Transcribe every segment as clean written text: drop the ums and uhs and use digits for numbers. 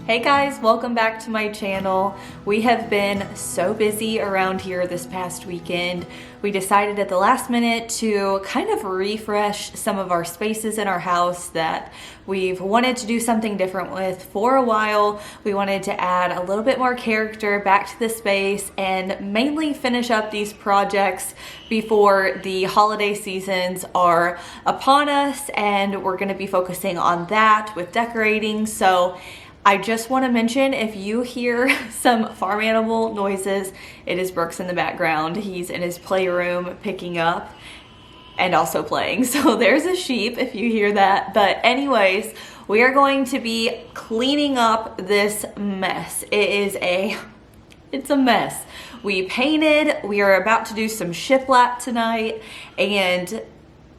Hey guys, welcome back to my channel. We have been so busy around here this past weekend. We decided at the last minute to kind of refresh some of our spaces in our house that we've wanted to do something different with for a while. We wanted to add a little bit more character back to the space and mainly finish up these projects before the holiday seasons are upon us, and we're going to be focusing on that with decorating. So I just want to mention, if you hear some farm animal noises, it is Brooks in the background. He's in his playroom picking up and also playing. So there's a sheep if you hear that. But anyways, we are going to be cleaning up this mess. It's a mess. We painted, we are about to do some shiplap tonight, and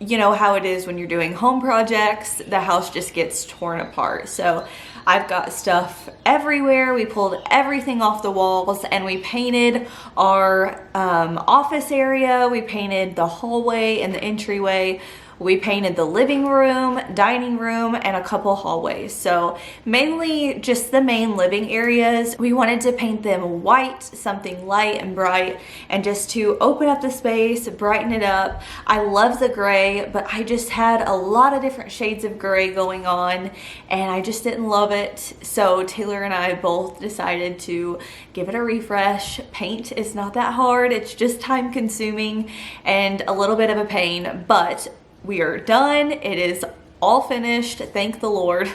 you know how it is when you're doing home projects, the house just gets torn apart. So I've got stuff everywhere. We pulled everything off the walls and we painted our office area. We painted the hallway and the entryway. We painted the living room, dining room, and a couple hallways. So mainly just the main living areas. We wanted to paint them white, something light and bright, and just to open up the space, brighten it up. I love the gray, but I just had a lot of different shades of gray going on and I just didn't love it. So Taylor and I both decided to give it a refresh. Paint is not that hard. It's just time consuming and a little bit of a pain, but we are done. It is all finished. Thank the Lord.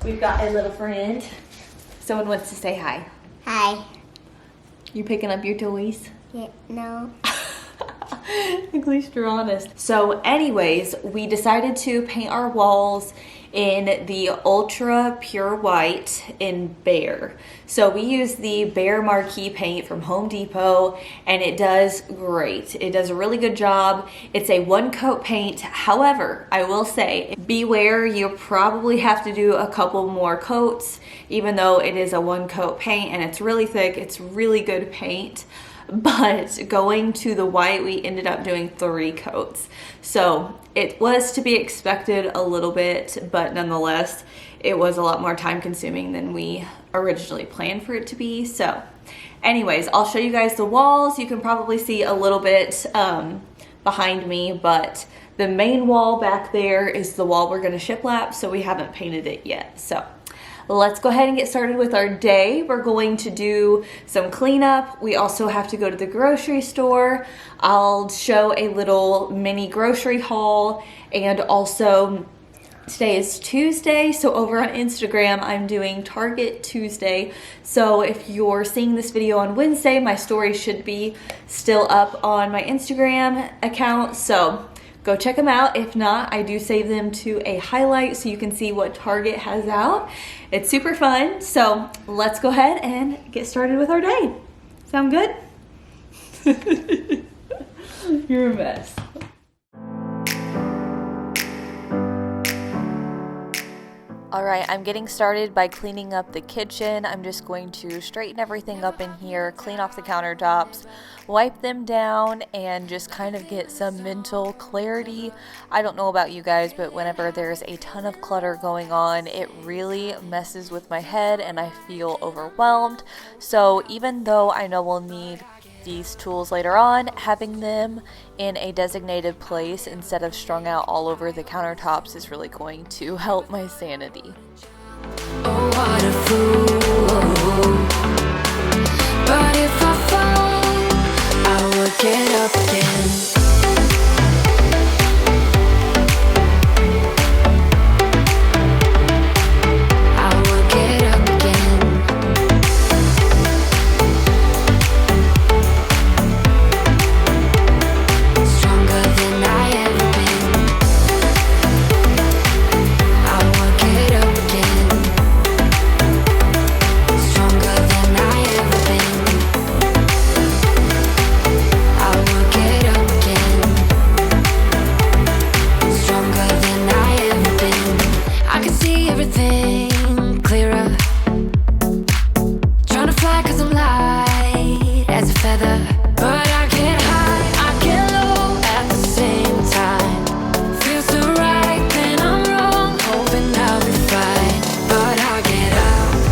We've got a little friend. Someone wants to say hi. Hi. You picking up your toys? Yeah, no. At least you're honest. So anyways, we decided to paint our walls in the ultra pure white in Bear. So we use the Bear Marquee paint from Home Depot and it does great. It does a really good job. It's a one coat paint. However, I will say, beware, you probably have to do a couple more coats, even though it is a one coat paint and it's really thick. It's really good paint. But going to the white, we ended up doing 3 coats. So it was to be expected a little bit, but nonetheless, it was a lot more time consuming than we originally planned for it to be. So anyways, I'll show you guys the walls. You can probably see a little bit behind me, but the main wall back there is the wall we're gonna shiplap, so we haven't painted it yet. So let's go ahead and get started with our day. We're going to do some cleanup. We also have to go to the grocery store. I'll show a little mini grocery haul, and also today is Tuesday, so over on Instagram I'm doing Target Tuesday. So if you're seeing this video on Wednesday, my story should be still up on my Instagram account, so go check them out. If not, I do save them to a highlight so you can see what Target has out. It's super fun. So let's go ahead and get started with our day. Sound good? You're a mess. Alright, I'm getting started by cleaning up the kitchen. I'm just going to straighten everything up in here, clean off the countertops, wipe them down, and just kind of get some mental clarity. I don't know about you guys, but whenever there's a ton of clutter going on, it really messes with my head and I feel overwhelmed. So even though I know we'll need these tools later on, having them in a designated place instead of strung out all over the countertops is really going to help my sanity. Oh, what a fool. But if I fall, I will get up again. But I get up.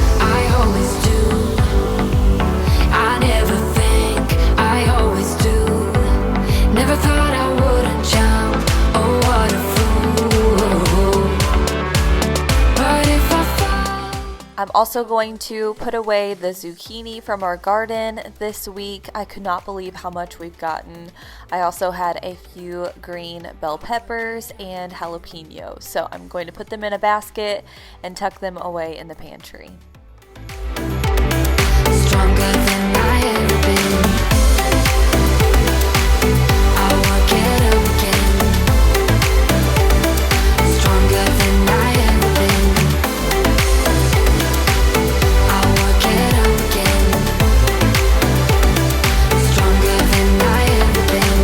also going to put away the zucchini from our garden this week. I could not believe how much we've gotten. I also had a few green bell peppers and jalapenos, so I'm going to put them in a basket and tuck them away in the pantry. Stronger than I ever been. I will get up again. Stronger than I ever been. I will get up again. Stronger than I ever been.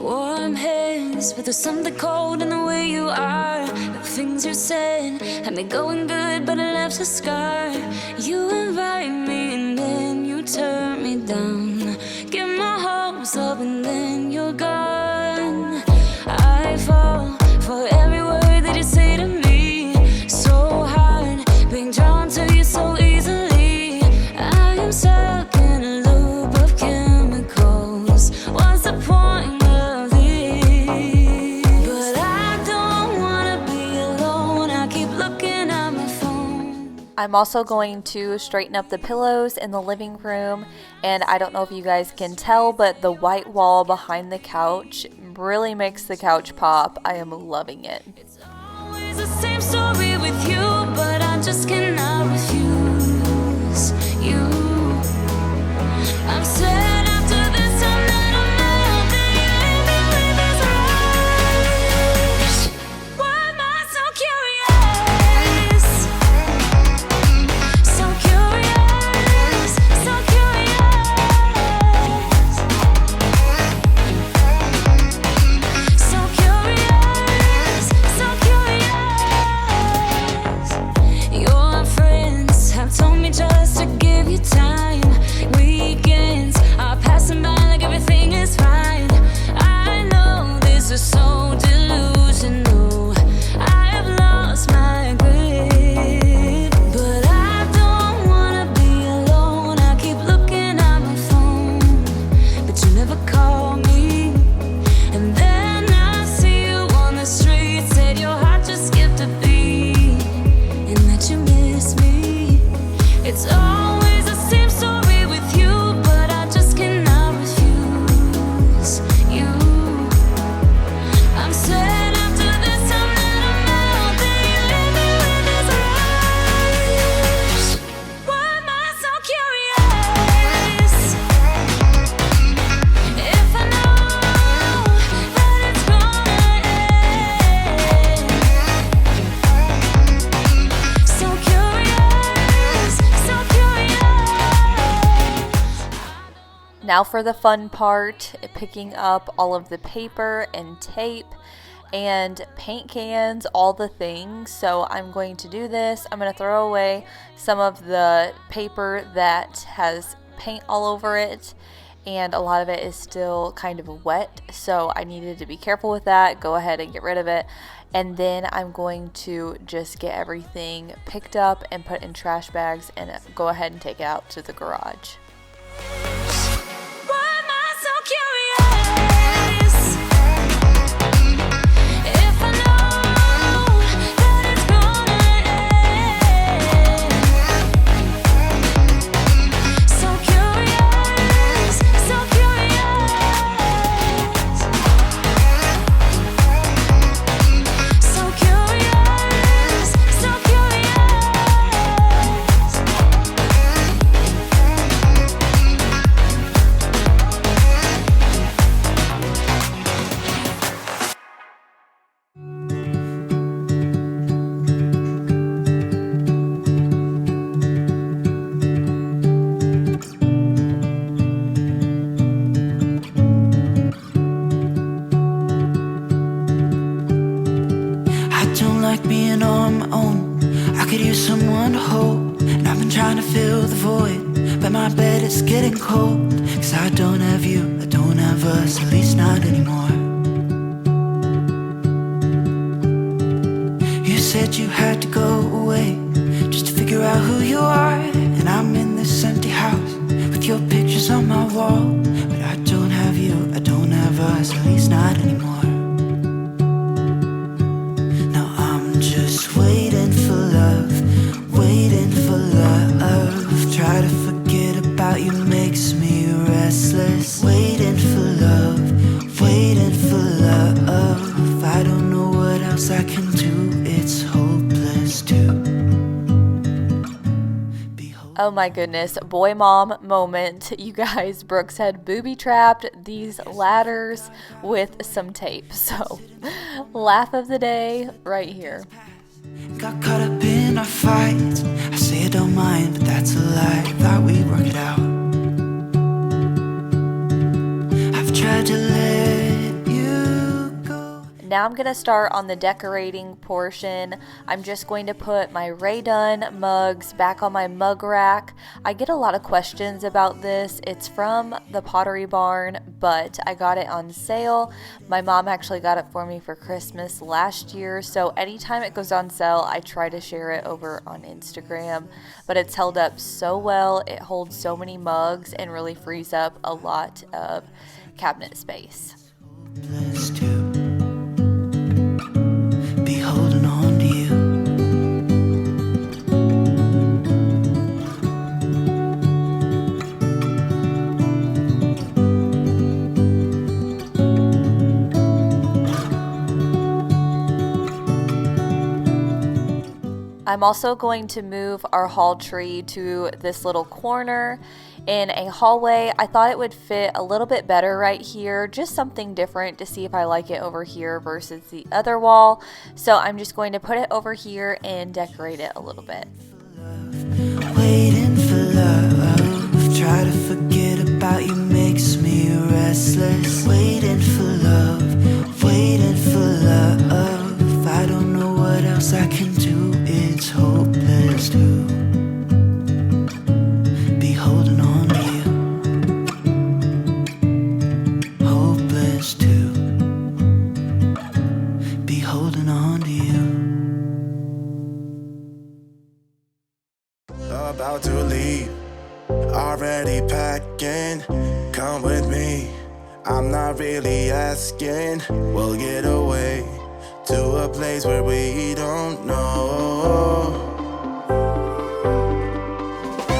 Warm hands, but there's something cold in the way you are. The things you said had me going good, but it left a scar. You invite me and then you turn me down. Get my hopes up and then you're gone. I fall for every word that you say to me. So hard, being drawn to you so easily. I am stuck in a loop of chemicals. What's the point of this? But I don't wanna be alone. I keep looking at my phone. I'm also going to straighten up the pillows in the living room, and I don't know if you guys can tell, but the white wall behind the couch really makes the couch pop. I am loving it. It's always the same story with you, but I just cannot refuse you. I'm sad after this time that I'm out that you leave me with this rush. Why am I so curious? So curious, so curious. So curious, so curious. Your friends have told me just to give you time. Weekends are passing by like everything is fine. I know this is so delusional. I have lost my grip, but I don't wanna be alone. I keep looking at my phone, but you never call me. And then I see you on the street, said your heart just skipped a beat, and that you miss me. It's always the same story with you, but I just cannot refuse you. I'm sad after this time that I'm out that you leave me with this rush. Why am I so curious? If I know that it's gonna end. So curious, so curious. Now for the fun part, picking up all of the paper and tape and paint cans, all the things. So I'm going to do this. I'm going to throw away some of the paper that has paint all over it, and a lot of it is still kind of wet, so I needed to be careful with that. Go ahead and get rid of it. And then I'm going to just get everything picked up and put in trash bags and go ahead and take it out to the garage. Why am I so curious? If I know that it's gonna end. So curious, so curious. So curious, so I don't like being on my own. I could use someone to hold, and I've been trying to fill the void, but my bed is getting cold. 'Cause I don't have you, I don't have us, at least not anymore. You said you had to go away just to figure out who you are, and I'm in this empty house with your pictures on my wall, but I don't have you, I don't have us, at least not anymore. Now I'm just Oh my goodness, boy mom moment. You guys, Brooks had booby trapped these ladders with some tape. So, laugh of the day right here. Got caught up in our fight. I say I don't mind, but that's a lie. Thought we'd work it out. I've tried to let you go. Now I'm going to start on the decorating portion. I'm just going to put my Rae Dunn mugs back on my mug rack. I get a lot of questions about this. It's from the Pottery Barn, but I got it on sale. My mom actually got it for me for Christmas last year, so anytime it goes on sale, I try to share it over on Instagram. But it's held up so well. It holds so many mugs and really frees up a lot of cabinet space. Let's do. Be holding on to you. I'm also going to move our hall tree to this little corner in a hallway. I thought it would fit a little bit better right here, just something different to see if I like it over here versus the other wall. So I'm just going to put it over here and decorate it a little bit. Waiting for love. Try to forget about you makes me restless. Waiting for love. Waiting for love. I don't know what else I can do. It's hopeless to be holding on to you. Hopeless to be holding on to you. About to leave, already packing. Come with me, I'm not really asking. We'll get away to a place where we don't know.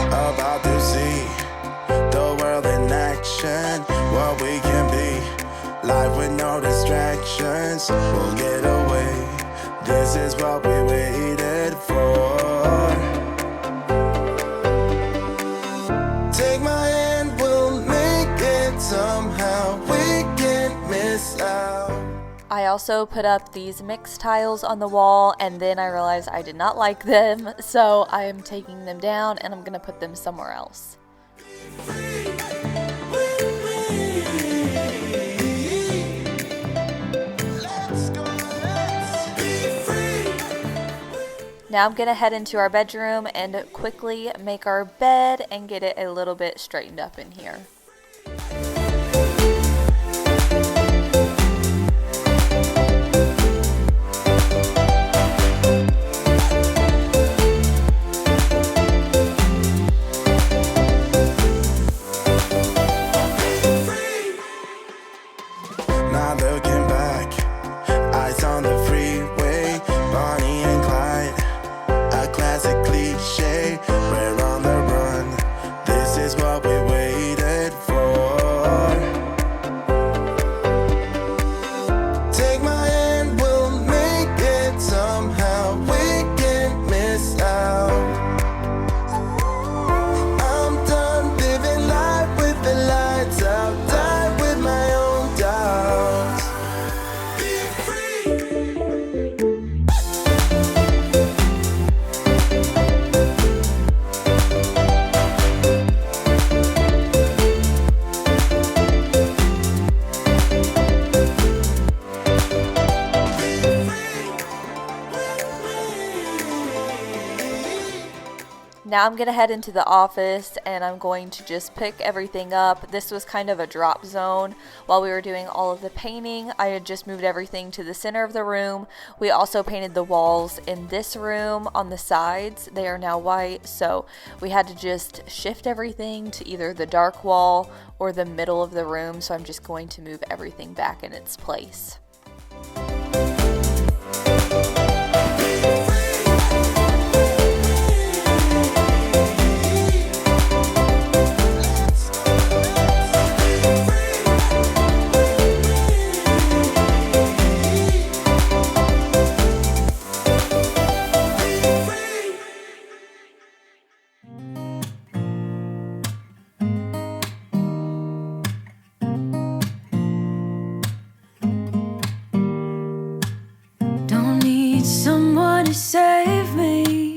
About to see the world in action, what we can be, life with no distractions. We'll get away, this is what we waited for. Take my hand, we'll make it somehow. We can't miss out. I also put up these mixed tiles on the wall, and then I realized I did not like them, so I am taking them down and I'm going to put them somewhere else. Now I'm going to head into our bedroom and quickly make our bed and get it a little bit straightened up in here. Not looking back, eyes on the freeway, Bonnie and Clyde, a classic cliche. We're on the run, this is what we waited for. Take my hand, we'll make it somehow. We can't miss out. I'm done living life with the lights out, die with my own doubts. Be free. Now I'm going to head into the office and I'm going to just pick everything up. This was kind of a drop zone while we were doing all of the painting. I had just moved everything to the center of the room. We also painted the walls in this room on the sides. They are now white, so we had to just shift everything to either the dark wall or the middle of the room. So I'm just going to move everything back in its place. need someone to save me.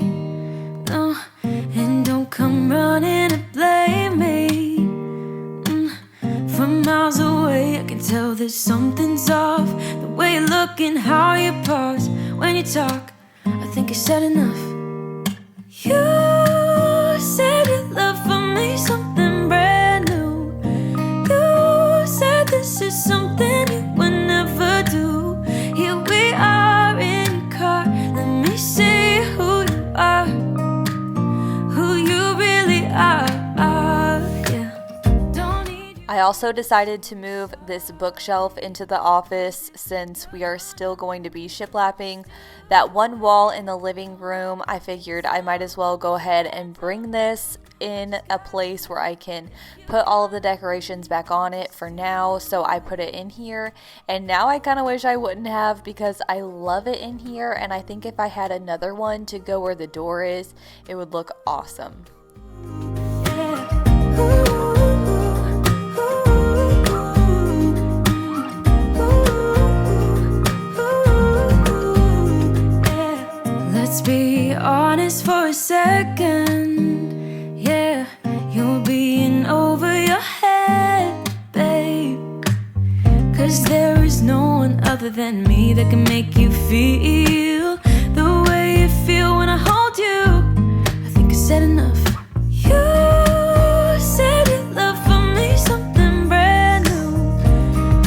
No, and don't come running to blame me. From miles away, I can tell that something's off. The way you look and how you pause when you talk, I think I said enough. You said your love for me something brand new. You said this is something you would never do. Here we are in your car. Let me see who you are, who you really are. I also decided to move this bookshelf into the office since we are still going to be shiplapping that one wall in the living room. I figured I might as well go ahead and bring this in a place where I can put all of the decorations back on it for now. So I put it in here, and now I kind of wish I wouldn't have, because I love it in here, and I think if I had another one to go where the door is, it would look awesome. Let's be honest for a second. Yeah, you're being over your head, babe. 'Cause there is no one other than me that can make you feel the way you feel when I hold you. I think I said enough. You said your love for me something brand new.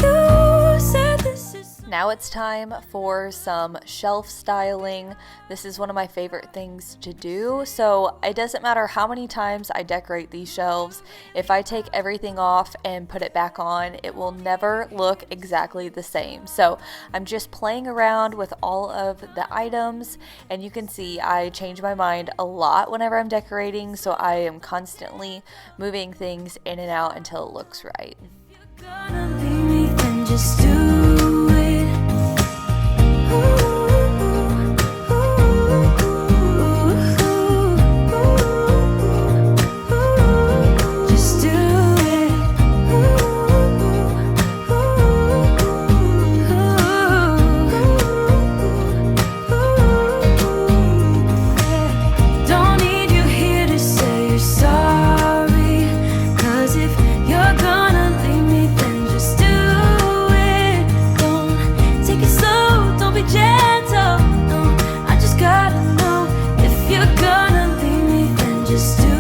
You said this is... Now it's time for some shelf styling. This is one of my favorite things to do. So it doesn't matter how many times I decorate these shelves. If I take everything off and put it back on, it will never look exactly the same. So I'm just playing around with all of the items, and you can see I change my mind a lot whenever I'm decorating. So I am constantly moving things in and out until it looks right. You're gonna leave me, then just do it. Just do it. Don't need you here to say you're sorry. 'Cause if you're gonna leave me, then just do it. Don't take it slow, don't be gentle. No, I just gotta know. If you're gonna leave me, then just do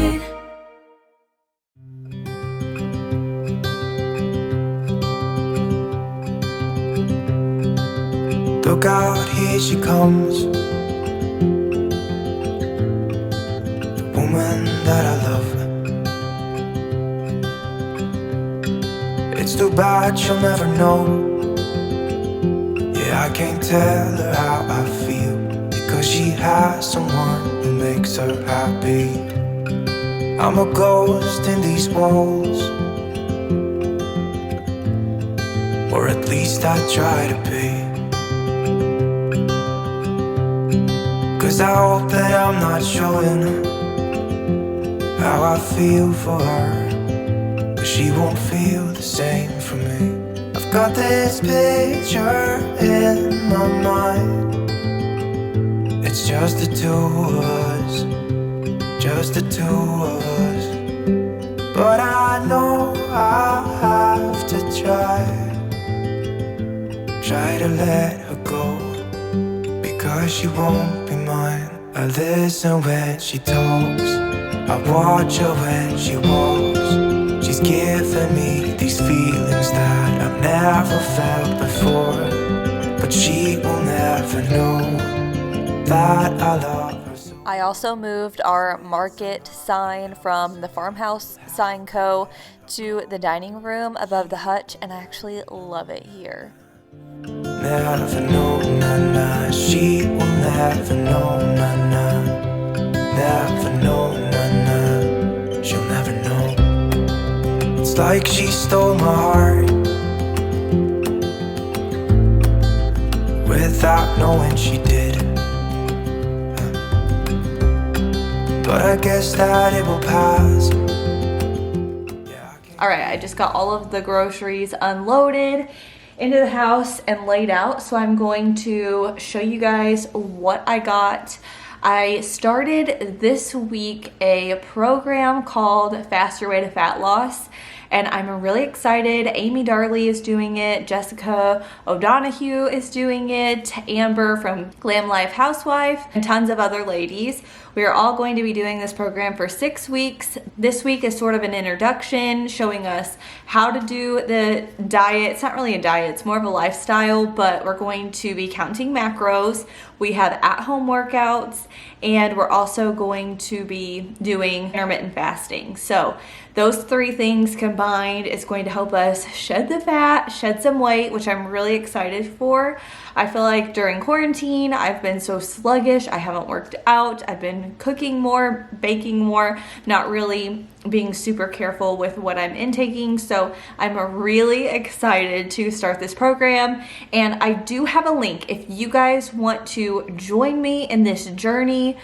it. Look out, here she comes, the woman that I love. It's too bad she'll never know. Yeah, I can't tell her how I feel, because she has someone who makes her happy. I'm a ghost in these walls, or at least I try to be. 'Cause I hope that I'm not showing how I feel for her, but she won't feel the same for me. I've got this picture in my mind. It's just the two of us, just the two of us. But I know I have to try to let her go, because she won't be mine. I listen when she talks, I watch her when she walks. She's giving me these feelings that I've never felt before, but she will never know that I love her so. I also moved our market sign from the Farmhouse Sign Co. to the dining room above the hutch, and I actually love it here. Never know, na-na. She will never know, na-na. Never know, na-na. She'll never know. It's like she stole my heart without knowing she did. But I guess that it will pass. All right, I just got all of the groceries unloaded, into the house and laid out, so I'm going to show you guys what I got. I started this week a program called Faster Way to Fat Loss, and I'm really excited. Amy Darley is doing it, Jessica O'Donoghue is doing it, Amber from Glam Life Housewife, and tons of other ladies. We are all going to be doing this program for 6 weeks. This week is sort of an introduction, showing us how to do the diet. It's not really a diet, it's more of a lifestyle, but we're going to be counting macros. We have at-home workouts, and we're also going to be doing intermittent fasting. So those 3 things combined is going to help us shed the fat, shed some weight, which I'm really excited for. I feel like during quarantine, I've been so sluggish. I haven't worked out. I've been cooking more, baking more, not really being super careful with what I'm intaking. So I'm really excited to start this program. And I do have a link if you guys want to join me in this journey.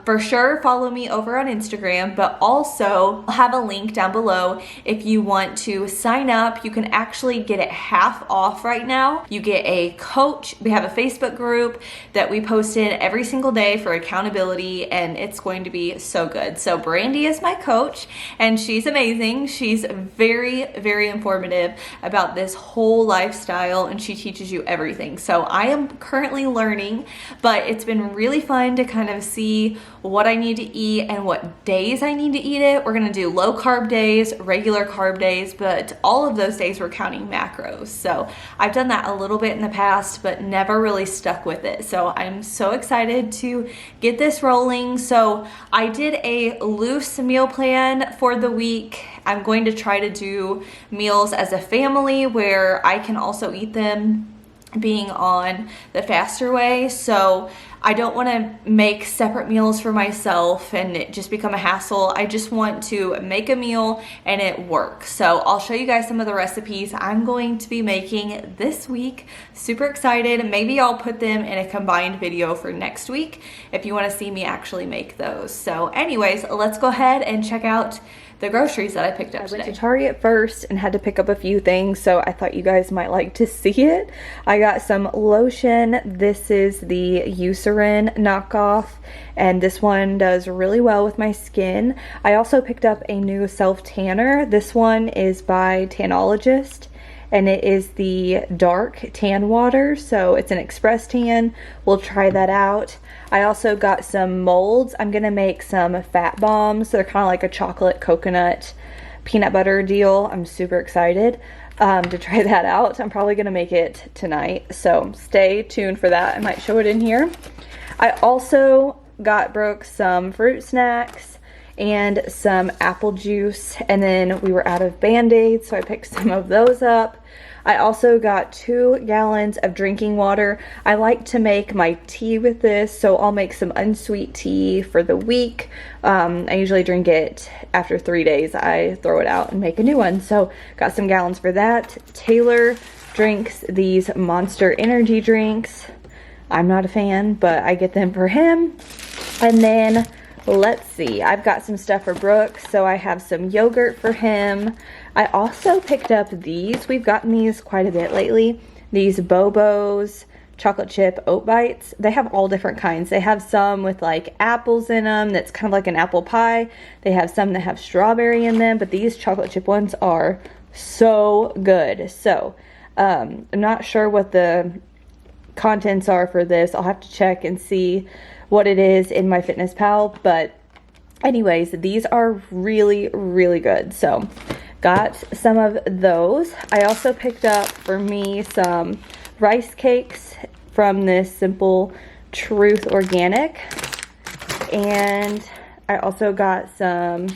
For sure, follow me over on Instagram, but also I'll have a link down below if you want to sign up. You can actually get it half off right now. You get a coach. We have a Facebook group that we post in every single day for accountability, and it's going to be so good. So Brandy is my coach, and she's amazing. She's very, very informative about this whole lifestyle, and she teaches you everything. So I am currently learning, but it's been really fun to kind of see what I need to eat and what days I need to eat it. We're gonna do low carb days, regular carb days, but all of those days we're counting macros. So I've done that a little bit in the past, but never really stuck with it. So I'm so excited to get this rolling. So I did a loose meal plan for the week. I'm going to try to do meals as a family where I can also eat them being on the faster way. So I don't want to make separate meals for myself and it just become a hassle. I just want to make a meal and it works. So I'll show you guys some of the recipes I'm going to be making this week. Super excited. Maybe I'll put them in a combined video for next week if you want to see me actually make those. So anyways, let's go ahead and check out the groceries that I picked up today. I went to Target first and had to pick up a few things, so I thought you guys might like to see it. I got some lotion. This is the Eucerin knockoff, and this one does really well with my skin. I also picked up a new self tanner. This one is by Tanologist, and it is the dark tan water, so it's an express tan. We'll try that out. I also got some molds. I'm gonna make some fat bombs. They're kind of like a chocolate coconut peanut butter deal. I'm super excited to try that out. I'm probably gonna make it tonight, so stay tuned for that. I might show it in here. I also got Brooke some fruit snacks and some apple juice, and then we were out of Band-Aids, so I picked some of those up. I also got 2 gallons of drinking water. I like to make my tea with this, so I'll make some unsweet tea for the week. I usually drink it after 3 days. I throw it out and make a new one, so got some gallons for that. Taylor drinks these Monster energy drinks. I'm not a fan, but I get them for him. And then let's see, I've got some stuff for Brooke, so I have some yogurt for him. I also picked up these. We've gotten these quite a bit lately. These Bobo's chocolate chip oat bites. They have all different kinds. They have some with like apples in them that's kind of like an apple pie. They have some that have strawberry in them, but these chocolate chip ones are so good. So I'm not sure what the contents are for this. I'll have to check and see what it is in my Fitness Pal, but anyways, these are really, really good. So got some of those. I also picked up for me some rice cakes from this Simple Truth Organic, and I also got some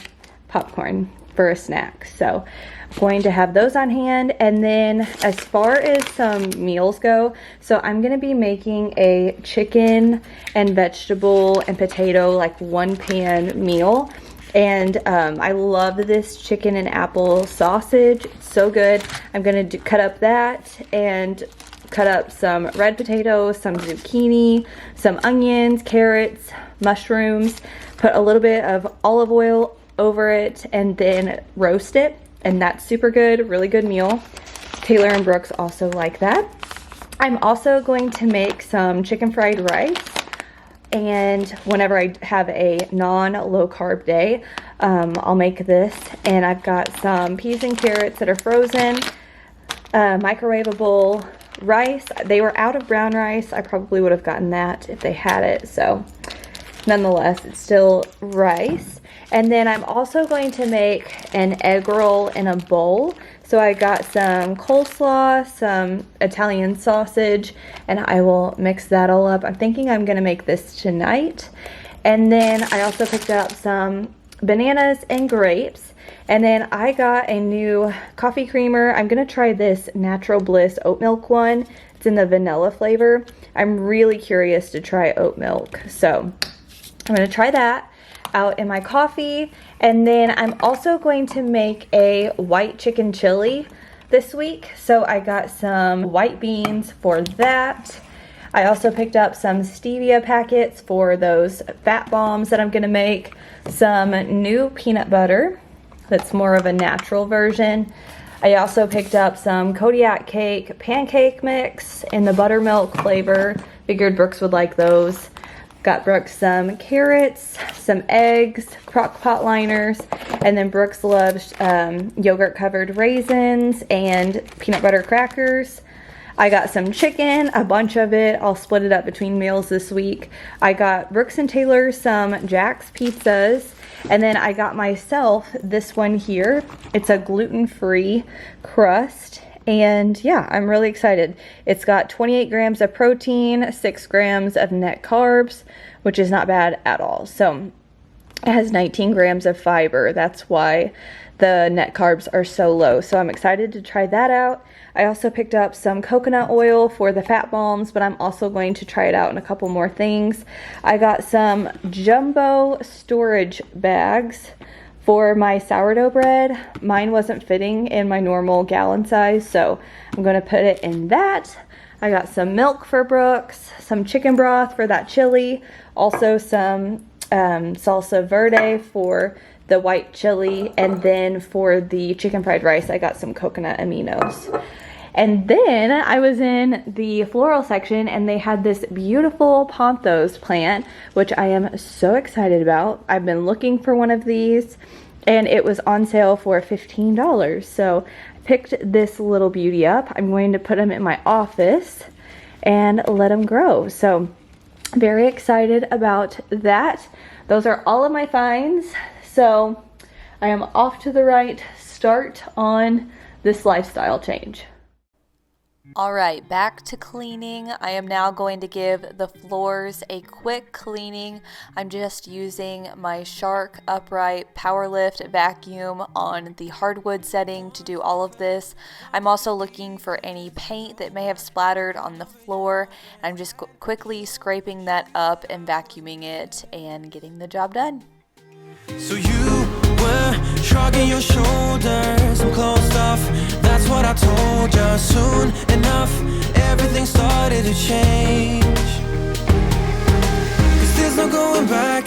popcorn for a snack. So I'm going to have those on hand. And then as far as some meals go, so I'm going to be making a chicken and vegetable and potato like 1-pan meal. And I love this chicken and apple sausage. It's so good. I'm going to cut up that and cut up some red potatoes, some zucchini, some onions, carrots, mushrooms, put a little bit of olive oil over it, and then roast it. And that's super good, really good meal. Taylor and Brooks also like that. I'm also going to make some chicken fried rice, and whenever I have a non-low carb day, I'll make this. And I've got some peas and carrots that are frozen, microwavable rice. They were out of brown rice. I probably would have gotten that if they had it, so nonetheless, it's still rice. And then I'm also going to make an egg roll in a bowl. So I got some coleslaw, some Italian sausage, and I will mix that all up. I'm thinking I'm going to make this tonight. And then I also picked up some bananas and grapes. And then I got a new coffee creamer. I'm going to try this Natural Bliss oat milk one. It's in the vanilla flavor. I'm really curious to try oat milk. So I'm going to try that out in my coffee. And then I'm also going to make a white chicken chili this week. So I got some white beans for that. I also picked up some stevia packets for those fat bombs that I'm going to make. Some new peanut butter that's more of a natural version. I also picked up some Kodiak cake pancake mix in the buttermilk flavor. Figured Brooks would like those. Got Brooks some carrots, some eggs, crock pot liners, and then Brooks loves yogurt covered raisins and peanut butter crackers. I got some chicken, a bunch of it. I'll split it up between meals this week. I got Brooks and Taylor some Jack's pizzas, and then I got myself this one here. It's a gluten-free crust. And yeah, I'm really excited. It's got 28 grams of protein, 6 grams of net carbs, which is not bad at all. So it has 19 grams of fiber. That's why the net carbs are so low. So I'm excited to try that out. I also picked up some coconut oil for the fat bombs, but I'm also going to try it out in a couple more things. I got some jumbo storage bags for my sourdough bread. Mine wasn't fitting in my normal gallon size, so I'm going to put it in that. I got some milk for Brooks, some chicken broth for that chili, also some salsa verde for the white chili, and then for the chicken fried rice, I got some coconut aminos. And then I was in the floral section and they had this beautiful pothos plant, which I am so excited about. I've been looking for one of these and it was on sale for $15. So I picked this little beauty up. I'm going to put them in my office and let them grow. So very excited about that. Those are all of my finds. So I am off to the right start on this lifestyle change. All right, back to cleaning. I am now going to give the floors a quick cleaning. I'm just using my Shark Upright Power Lift vacuum on the hardwood setting to do all of this. I'm also looking for any paint that may have splattered on the floor. I'm just quickly scraping that up and vacuuming it and getting the job done. So you were shrugging your shoulders, I'm closed off, that's what I told you. Soon enough, everything started to change. Cause there's no going back,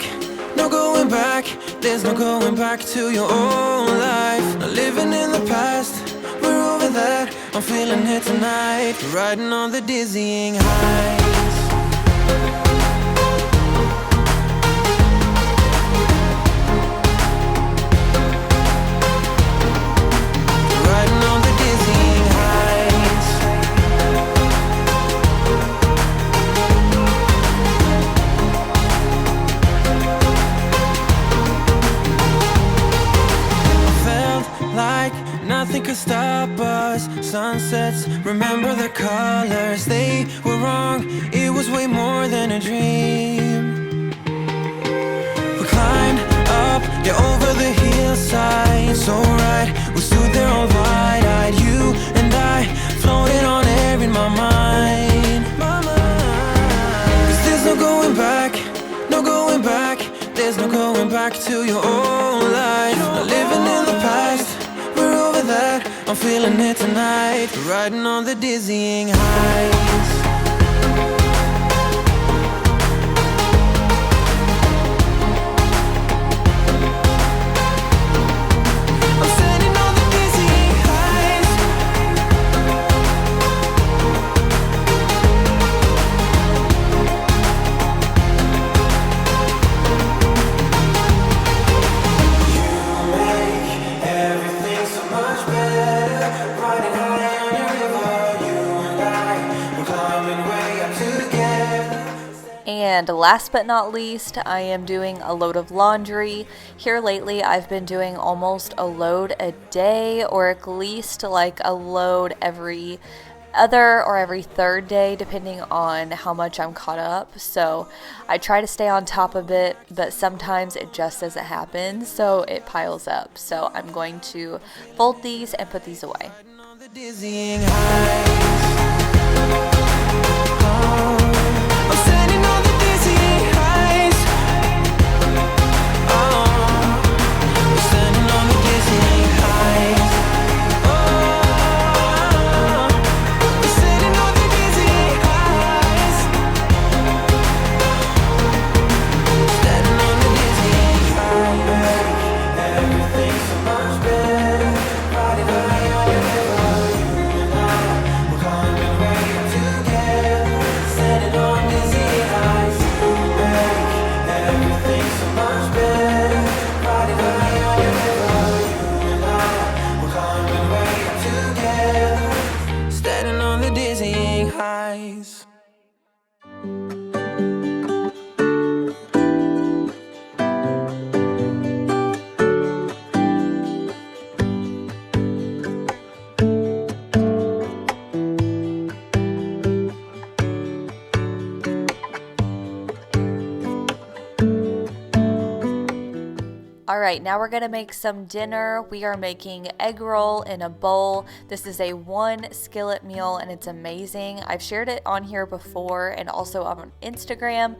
no going back. There's no going back to your old life. Not living in the past, we're over that. I'm feeling it tonight, riding on the dizzying heights. Nothing could stop us. Sunsets, remember the colors. They were wrong, it was way more than a dream. We climbed up, yeah, over the hillside. So right, we stood there all wide-eyed. You and I, floating on air in my mind. Cause there's no going back, no going back. There's no going back to your old life. Not living in the past, that I'm feeling it tonight, riding on the dizzying heights. I'm standing on the dizzying heights. And last but not least, I am doing a load of laundry. Here lately, I've been doing almost a load a day, or at least like a load every other or every third day, depending on how much I'm caught up. So I try to stay on top of it, but sometimes it just doesn't happen, so it piles up. So I'm going to fold these and put these away. Alright, now we're going to make some dinner. We are making egg roll in a bowl. This is a 1 skillet meal and it's amazing. I've shared it on here before and also on Instagram,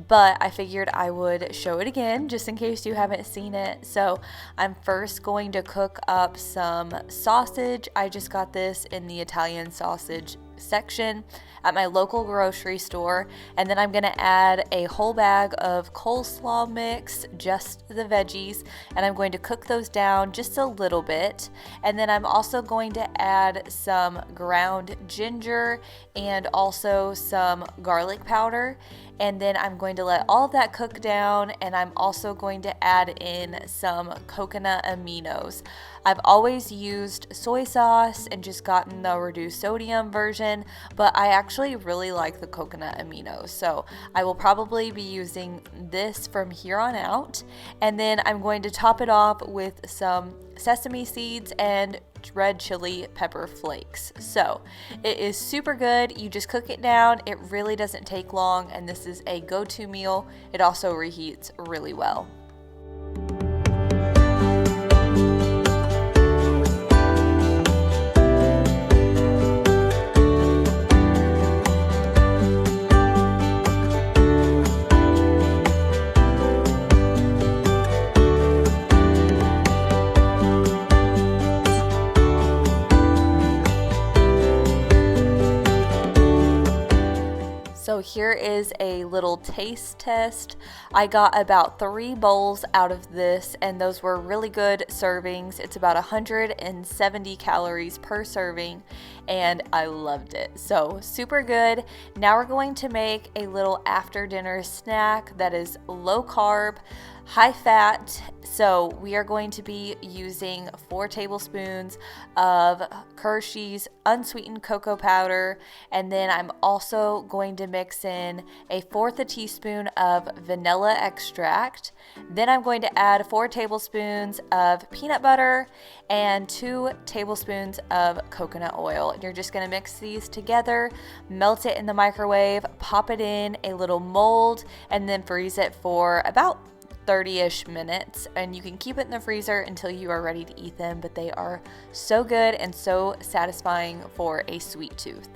but I figured I would show it again just in case you haven't seen it. So I'm first going to cook up some sausage. I just got this in the Italian sausage section at my local grocery store, and then I'm going to add a whole bag of coleslaw mix, just the veggies, and I'm going to cook those down just a little bit. And then I'm also going to add some ground ginger and also some garlic powder, and then I'm going to let all of that cook down, and I'm also going to add in some coconut aminos. I've always used soy sauce and just gotten the reduced sodium version, but I actually really like the coconut aminos, so I will probably be using this from here on out. And then I'm going to top it off with some sesame seeds and red chili pepper flakes. So it is super good. You just cook it down. It really doesn't take long, and this is a go-to meal. It also reheats really well. So here is a little taste test. I got about 3 bowls out of this, and those were really good servings. It's about 170 calories per serving, and I loved it. So super good. Now we're going to make a little after dinner snack that is low carb, high fat. So we are going to be using 4 tablespoons of Hershey's unsweetened cocoa powder, and then I'm also going to mix in 1/4 teaspoon of vanilla extract. Then I'm going to add 4 tablespoons of peanut butter and 2 tablespoons of coconut oil. And you're just going to mix these together, melt it in the microwave, pop it in a little mold, and then freeze it for about 30-ish minutes, and you can keep it in the freezer until you are ready to eat them, but they are so good and so satisfying for a sweet tooth.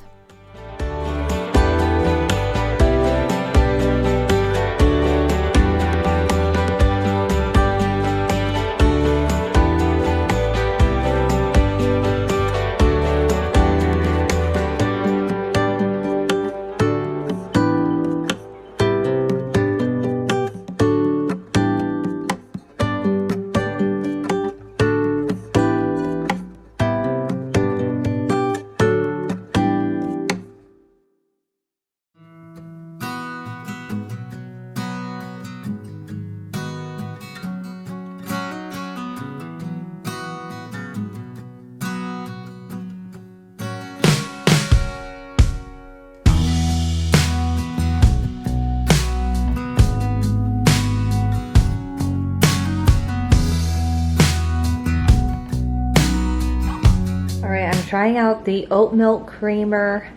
trying out the oat milk creamer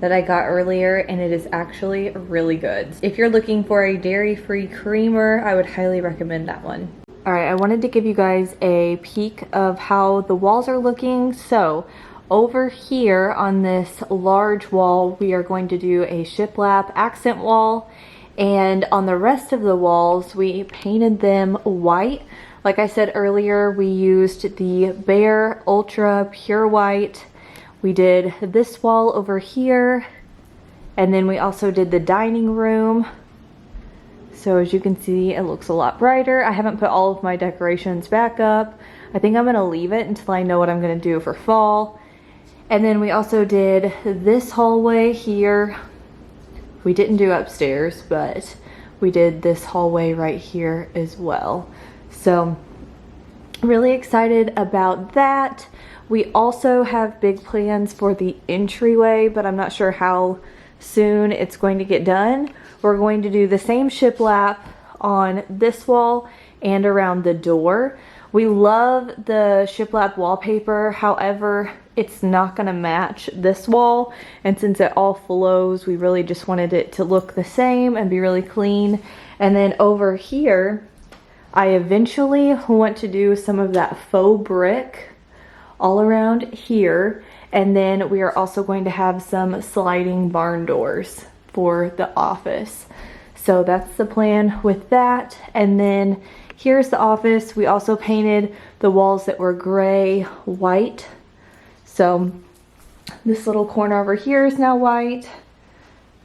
that I got earlier, and it is actually really good. If you're looking for a dairy-free creamer, I would highly recommend that one. All right, I wanted to give you guys a peek of how the walls are looking. So over here on this large wall, we are going to do a shiplap accent wall, and on the rest of the walls, we painted them white. Like I said earlier, we used the Bare Ultra Pure White. We did this wall over here, and then we also did the dining room. So as you can see, it looks a lot brighter. I haven't put all of my decorations back up. I think I'm gonna leave it until I know what I'm gonna do for fall. And then we also did this hallway here. We didn't do upstairs, but we did this hallway right here as well. So really excited about that. We also have big plans for the entryway, but I'm not sure how soon it's going to get done. We're going to do the same shiplap on this wall and around the door. We love the shiplap wallpaper, however, it's not gonna match this wall, and since it all flows, we really just wanted it to look the same and be really clean. And then over here, I eventually want to do some of that faux brick all around here, and then we are also going to have some sliding barn doors for the office. So that's the plan with that. And then here's the office. We also painted the walls that were gray white. So this little corner over here is now white,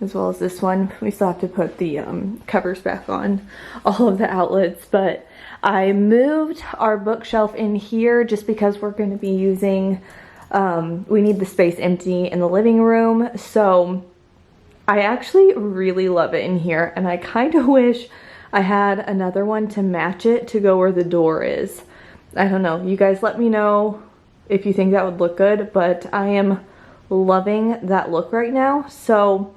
as well as this one. We still have to put the covers back on all of the outlets, but I moved our bookshelf in here just because we're going to be using, we need the space empty in the living room. So I actually really love it in here, and I kind of wish I had another one to match it to go where the door is. I don't know. You guys let me know if you think that would look good, but I am loving that look right now. So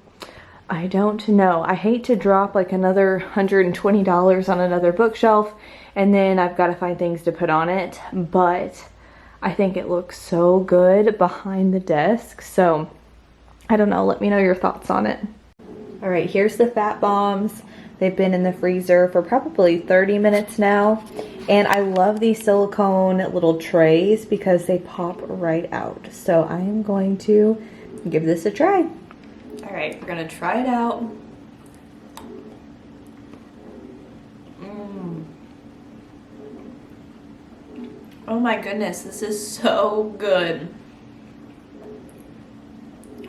I don't know. I hate to drop like another $120 on another bookshelf, and then I've got to find things to put on it, but I think it looks so good behind the desk. So I don't know, let me know your thoughts on it. All right, here's the fat bombs. They've been in the freezer for probably 30 minutes now. And I love these silicone little trays because they pop right out. So I am going to give this a try. All right, we're gonna try it out. Oh my goodness, this is so good.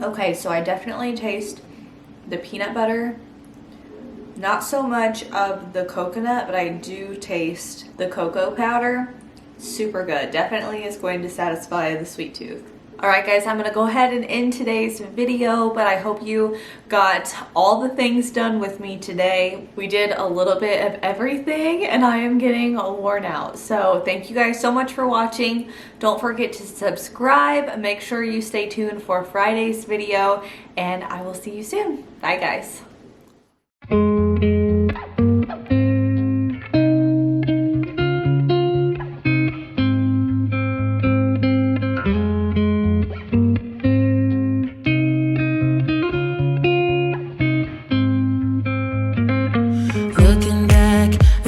Okay, so I definitely taste the peanut butter. Not so much of the coconut, but I do taste the cocoa powder. Super good. Definitely is going to satisfy the sweet tooth. Alright guys, I'm going to go ahead and end today's video, but I hope you got all the things done with me today. We did a little bit of everything, and I am getting worn out. So thank you guys so much for watching. Don't forget to subscribe. Make sure you stay tuned for Friday's video, and I will see you soon. Bye guys.